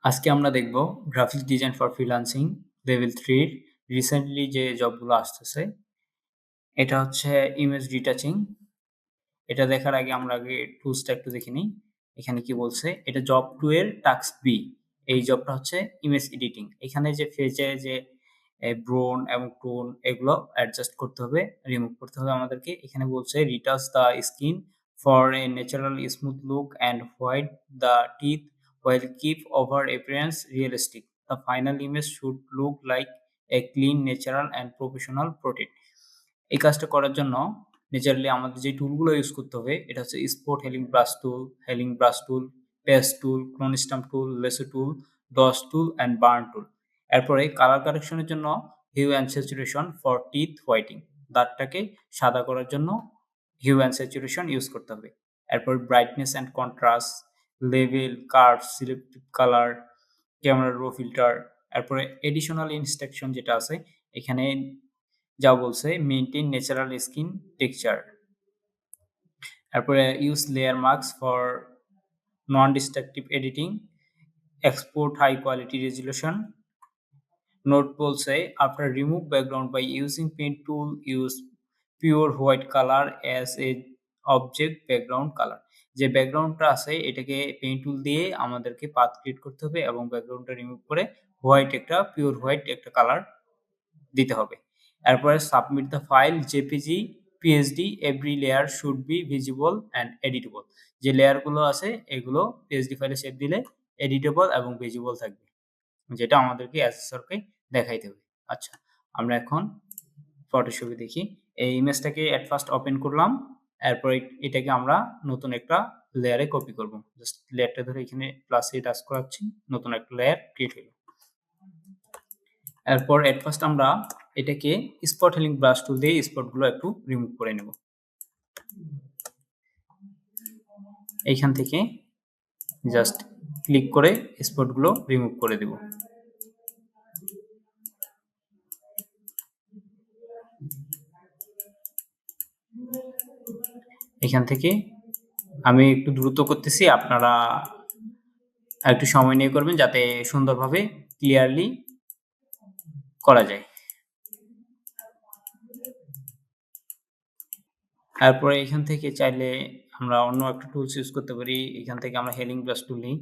আজকে আমরা দেখব graphics design for freelancing level 3 এর রিসেন্টলি যে জবগুলো আসতেছে। এটা হচ্ছে ইমেজ রিটাচিং। এটা দেখার আগে আমরা টুলসটা একটু দেখে নিই। এখানে কি বলছে? এটা জব 2 এর টাস্ক বি। এই জবটা হচ্ছে ইমেজ এডিটিং। এখানে যে ফেজে যে ব্রোন এবং টোন এগুলো অ্যাডজাস্ট করতে হবে, রিমুভ করতে হবে আমাদেরকে। এখানে বলছে retouch the skin for a natural smooth look and white the teeth while keep over appearance realistic. The final image should look like a clean, natural and professional product. এই কাজটা করার জন্য ন্যাচারালি আমাদের যে টুলগুলো ইউজ করতে হবে এটা হচ্ছে spot healing brush tool, paste tool, clone stamp tool, lasso tool, dodge tool and burn tool. এরপরে কালার কারেকশনের জন্য hue and saturation for teeth whitening. দাঁতটাকে সাদা করার জন্য হিউ অ্যান্ড স্যাচুরেশন ইউজ করতে হবে। এরপর brightness and contrast, level, curve, selective colour, camera raw filter. এরপরে এডিশনাল ইনস্ট্রাকশন যেটা আছে এখানে যা বলছে মেইনটেইন ন্যাচারাল স্কিন টেক্সচার। এরপরে use layer masks for non destructive editing, export high quality resolution. Note বলছে after remove background by using paint tool use pure white colour as a object background colour. যে ব্যাকগ্রাউন্ডটা আছে এটাকে paint টুল দিয়ে আমাদেরকে path create করতে হবে এবং ব্যাকগ্রাউন্ডটা রিমুভ করে পিওর হোয়াইট একটা কালার দিতে হবে। এরপরে submit the file JPG PSD every layer should be visible and editable. যে লেয়ারগুলো আছে এগুলো পিএসডি ফাইলে সেভ দিলে এডিটেবল এবং ভিজিবল থাকবে, যেটা আমাদেরকে অ্যাসেসরকে দেখাইতে হবে। আচ্ছা, আমরা এখন ফটোশপে দেখি। এই ইমেজটাকে এট ফার্স্ট ওপেন করলাম, এরপর এটাকে আমরা নতুন একটা লেয়ারে কপি করব। জাস্ট লেয়ারটা ধরে এখানে প্লাসে টাচ করাচ্ছি, নতুন একটা লেয়ার ক্রিয়েট হলো। এরপর এট ফার্স্ট আমরা এটাকে স্পট হেলিং ব্রাশ টুল দিয়ে স্পটগুলো একটু রিমুভ করে নেব। এইখান থেকে জাস্ট ক্লিক করে স্পটগুলো রিমুভ করে দেব। এখান থেকে আমি একটু দ্রুত করতেছি, আপনারা একটু সময় নিয়ে করবেন যাতে সুন্দরভাবে ক্লিয়ারলি করা যায়। তারপরে এখান থেকে চাইলে আমরা অন্য একটা টুলস ইউজ করতে পারি। এখান থেকে আমরা হেলিং ব্রাশ টুল নিই।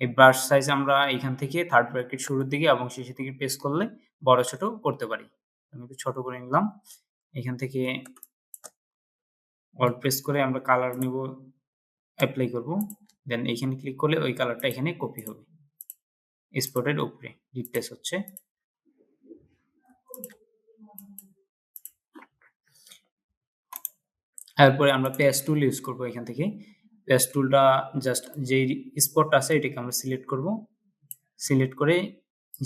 এই ব্রাশ সাইজ আমরা এখান থেকে থার্ড ব্র্যাকেট শুরুর দিকে এবং শেষের দিকে প্রেস করলে বড় ছোট করতে পারি। আমি একটু ছোট করে নিলাম। এখান থেকে অল্ট প্রেস করে আমরা কালার নিব, অ্যাপ্লাই করব। দেন এখানে ক্লিক করলে ওই কালারটা এখানে কপি হবে, স্পটের উপরে রিপ্লেস হচ্ছে। এরপরে আমরা পেস্ট টুল ইউজ করব। এখান থেকে পেস্ট টুলটা জাস্ট যেই স্পটটা আছে এটাকে আমরা সিলেক্ট করব। সিলেক্ট করে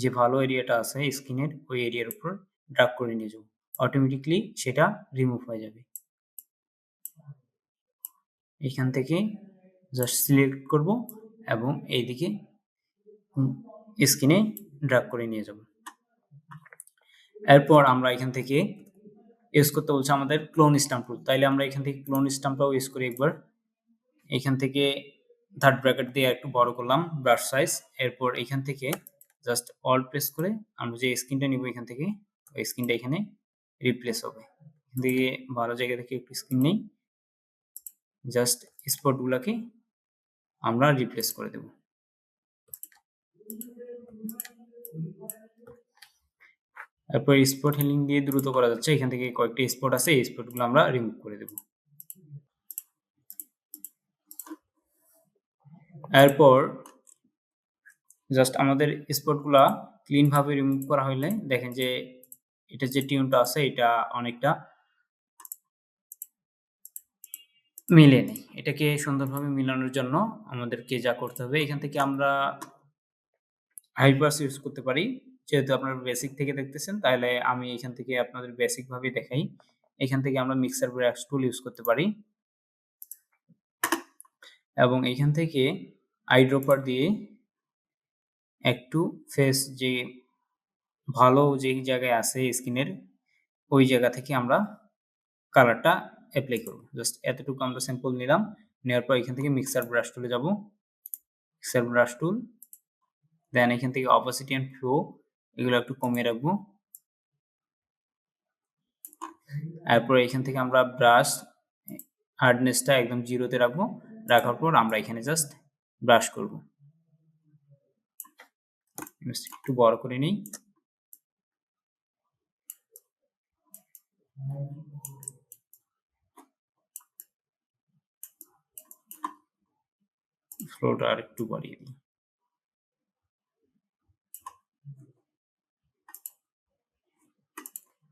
যে ভালো এরিয়াটা আছে স্কিনের ওই এরিয়ার উপর ড্র্যাগ করে নিয়ে যাব, অটোমেটিকলি সেটা রিমুভ হয়ে যাবে। এখান থেকে জাস্ট সিলেক্ট করব এবং এইদিকে স্কিনে ড্র্যাগ করে নিয়ে যাব। এরপর আমরা এখান থেকে ইউজ করতে বলছে আমাদের ক্লোন স্টাম্প টুল। তাইলে আমরা এখান থেকে ক্লোন স্টাম্পটাও ইউজ করি একবার। এখান থেকে থার্ড ব্র্যাকেট দিয়ে একটু বড় করলাম ব্রাশ সাইজ। এরপর এখান থেকে জাস্ট অল প্রেস করে আমরা যে স্ক্রিনটা নিব এখান থেকে ওই স্ক্রিনটা এখানে রিপ্লেস হবে। এখান থেকে ভালো জায়গা থেকে একটু স্ক্রিন নেই, জাস্ট স্পটগুলোকে আমরা রিপ্লেস করে দেব। এরপর স্পট হিলিং দিয়ে দ্রুত করা যাচ্ছে। এখান থেকে কয়েকটি স্পট আছে, এই স্পটগুলো আমরা রিমুভ করে দেব। এরপর জাস্ট আমাদের স্পটগুলা ক্লিন ভাবে রিমুভ করা হইলে দেখেন যে এটা যে টিউনটা আছে এটা অনেকটা মিলে নেই। এটাকে সুন্দরভাবে মিলানোর জন্য আমাদেরকে যা করতে হবে, এখান থেকে আমরা হাইড ব্রাশ ইউজ করতে পারি। যেহেতু আপনারা বেসিক থেকে দেখতেছেন তাহলে আমি এখান থেকে আপনাদের বেসিক ভাবে দেখাই। এখান থেকে আমরা মিক্সার ব্রাশ টুল ইউজ করতে পারি এবং এখান থেকে আইড্রপার দিয়ে একটু ফেস যে ভালো যে জায়গায় আছে স্কিনের ওই জায়গা থেকে আমরা কালারটা অ্যাপ্লাই করব। জাস্ট এতটুকু আমরা স্যাম্পল নিলাম, নেওয়ার পর এখান থেকে মিক্সার ব্রাশ টুলে যাব। মিক্সার ব্রাশ টুল দেন এখান থেকে অপাসিটি অ্যান্ড ফ্লো এগুলো একটু কমিয়ে রাখবো। এরপর এখান থেকে আমরা ব্রাশ হার্ডনেসটা একদম 0 তে রাখবো। রাখার পর আমরা এখানে জাস্ট ব্রাশ করব। একটু বড় করে নিই। ফ্লোটা আরেকটু বাড়িয়ে দিই।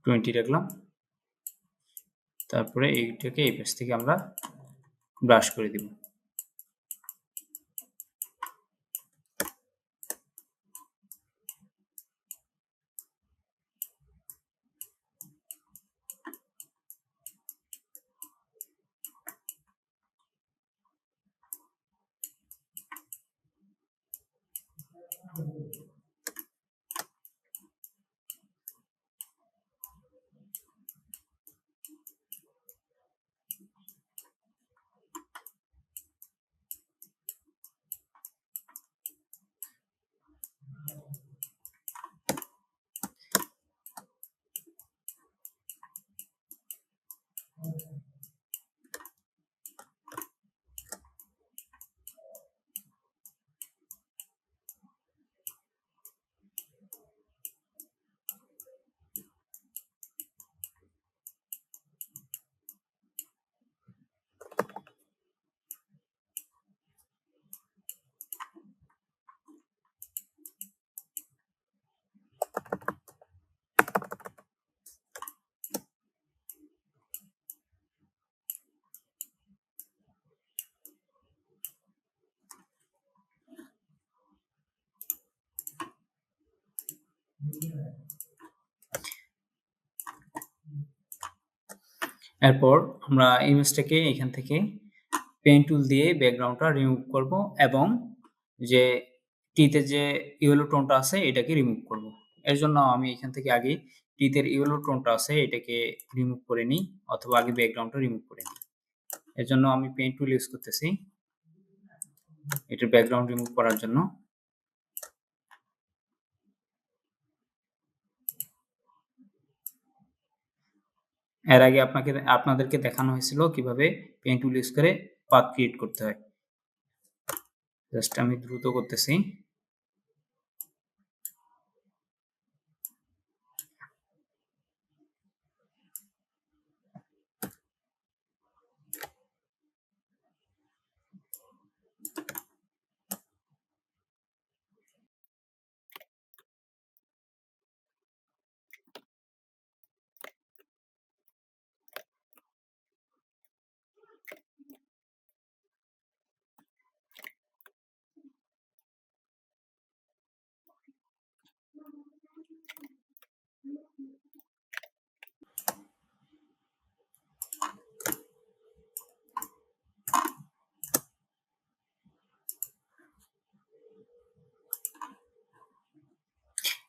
টোয়েন্টি রাখলাম। তারপরে এইটাকে এই পাশ থেকে আমরা ব্রাশ করে দিব। এরপর আমরা ইমেজটাকে এখান থেকে পেন টুল দিয়ে ব্যাকগ্রাউন্ডটা রিমুভ করব এবং যে টিতে যে ইয়েলো টোনটা আছে এটাকে রিমুভ করব। এর জন্য আমি এখান থেকে আগে টিতের ইয়েলো টোনটা আছে এটাকে রিমুভ করে নিই, অথবা আগে ব্যাকগ্রাউন্ডটা রিমুভ করে নিই। এর জন্য আমি পেন টুল ইউজ করতেছি এটার ব্যাকগ্রাউন্ড রিমুভ করার জন্য। এর আগে আপনাদেরকে দেখানো হয়েছিল কিভাবে পেন টুল ইউজ করে পাথ ক্রিয়েট করতে হয়। জাস্ট আমি দ্রুত করতেছি।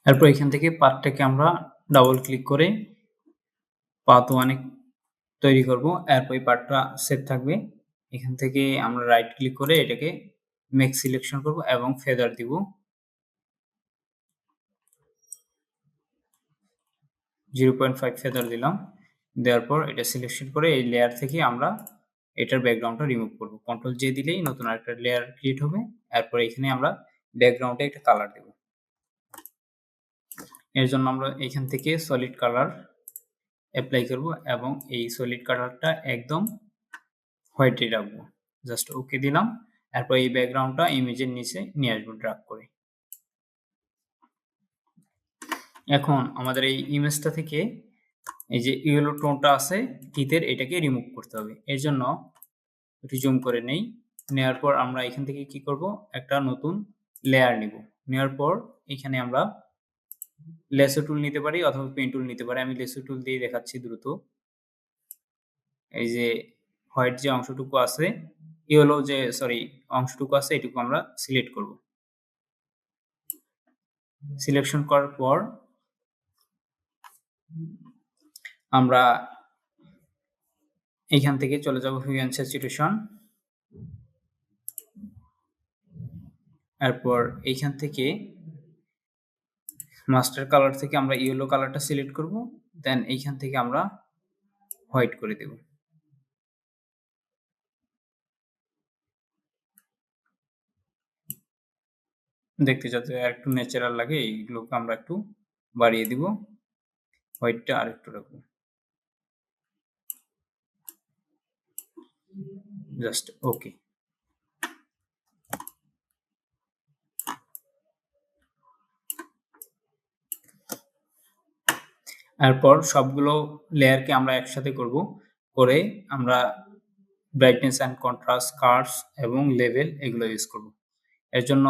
এরপর এখান থেকে পাথটাকে আমরা ডাবল ক্লিক করে পাথ 1 তৈরি করব। এরপর এই পার্টটা সেভ থাকবে। এখান থেকে আমরা রাইট ক্লিক করে এটাকে মেক সিলেকশন করব এবং ফেদার দিব। 0.5 ফেদার দিলাম। দেওয়ার পর এটা সিলেকশন করে এই লেয়ার থেকে আমরা এটার ব্যাকগ্রাউন্ডটা রিমুভ করব। কন্ট্রোল জে দিলেই নতুন আরেকটা লেয়ার ক্রিয়েট হবে। এরপর এখানে আমরা ব্যাকগ্রাউন্ডে একটা কালার দেব। এর জন্য আমরা এখান থেকে সলিড কালার অ্যাপ্লাই করব এবং এই সলিড কালারটা একদম হোয়াইটে রাখবো। জাস্ট ওকে দিলাম। এরপর এই ব্যাকগ্রাউন্ডটা ইমেজের নিচে নিয়ে আসবো ড্র্যাগ করে। এখন আমাদের এই ইমেজটা থেকে এই যে ইয়েলো টোনটা আছে টিতের এটাকে রিমুভ করতে হবে। এর জন্য একটু জুম করে নেই। নেওয়ার পর আমরা এখান থেকে কি করব, একটা নতুন লেয়ার নিব। নেওয়ার পর এখানে আমরা লেসো টুল নিতে পারি অথবা পেন টুল নিতে পারি। আমি লেসো টুল দিয়ে দেখাচ্ছি দ্রুত। এই যে হোয়াইট যে অংশটুকু আছে, ইয়েলো যে অংশটুকু আছে এটুকু আমরা সিলেক্ট করব। সিলেকশন করার পর আমরা এখান থেকে চলে যাব হিউ অ্যান্ড স্যাচুরেশন। এরপর এইখান থেকে মাস্টার কালার থেকে আমরা ইয়েলো কালারটা সিলেক্ট করব, দেন এইখান থেকে আমরা হোয়াইট করে দেব। দেখতে যাতে আরেকটু ন্যাচারাল লাগে এইগুলোকে আমরা একটু বাড়িয়ে দিব, হোয়াইটটা আরেকটু রাখবো। Just okay. এরপর সবগুলো লেয়ারকে আমরা একসাথে করব, করে আমরা ব্রাইটনেস অ্যান্ড কন্ট্রাস্ট, কার্ভস এবং লেভেল এগুলো ইউজ করব। এর জন্য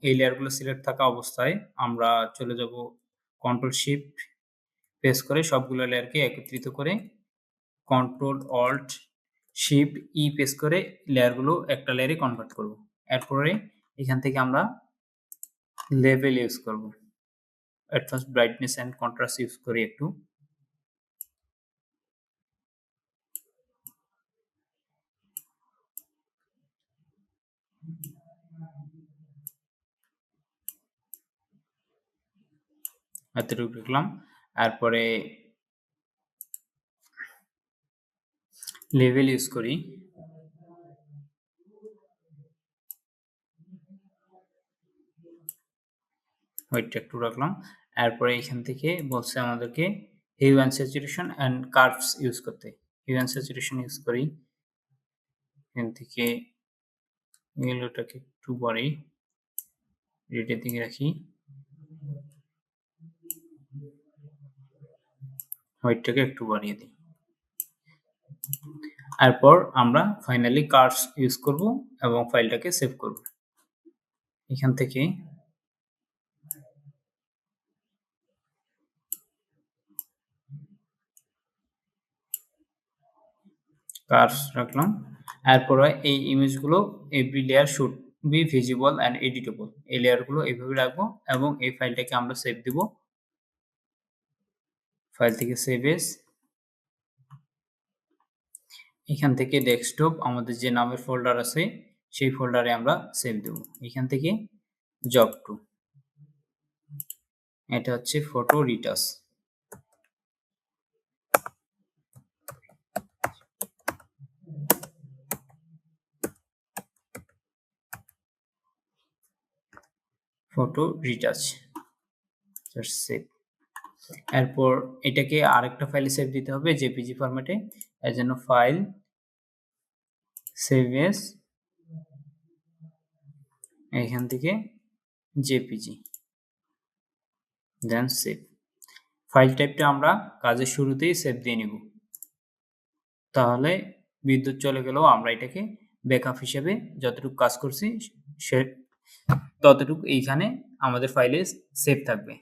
এই লেয়ারগুলো সিলেক্ট থাকা অবস্থায় আমরা চলে যাব কন্ট্রোল শিফট প্রেস করে সবগুলো লেয়ারকে একত্রিত করে control alt shift E press করে লেয়ারগুলো একটা লেয়ারে কনভার্ট করব। এরপরে এখান থেকে আমরা লেভেল ইউজ করব। At first brightness and contrast use করি একটু। এতটুকু লিখলাম। এরপরে লেভেল ইউজ করি। হোয়াইটটা একটু রাখলাম। এরপরে এখান থেকে বলছে আমাদেরকে hue and saturation and curves use করতে। হিউ অ্যান্ড স্যাচুরেশন ইউজ করি। এখান থেকে ইয়েলোটাকে একটু বাড়াই, রেডের দিকে রাখি, হোয়াইটটাকে একটু বাড়িয়ে দিই। এরপর আমরা ফাইনালি কার্ভস ইউজ করব এবং ফাইলটাকে সেভ করব। এখান থেকে কার্ভস রাখলাম। এরপরে এই ইমেজগুলো every layer should be visible and editable, এই লেয়ারগুলো এইভাবে রাখবো এবং এই ফাইলটাকে আমরা সেভ দিব। ফাইল থেকে সেভ এস, এখান থেকে ডেস্কটপ আমাদের যে নামের ফোল্ডার আছে সেই ফোল্ডারে আমরা সেভ দেব। এখান থেকে জব 2, এটা হচ্ছে photo retouch. Photo retouch save. এরপর এটাকে আরেকটা ফাইলে সেভ দিতে হবে জেপিজি ফরম্যাটে। এর জন্য ফাইল, সেভ এস, এখান থেকে জেপিজি, দেন সেভ। ফাইল টাইপটা আমরা কাজের শুরুতেই সেভ দিয়ে নিব, তাহলে বিদ্যুৎ চলে গেলেও আমরা এটাকে ব্যাকআপ হিসেবে যতটুকু কাজ করছি সে ততটুকু এইখানে আমাদের ফাইলে সেভ থাকবে।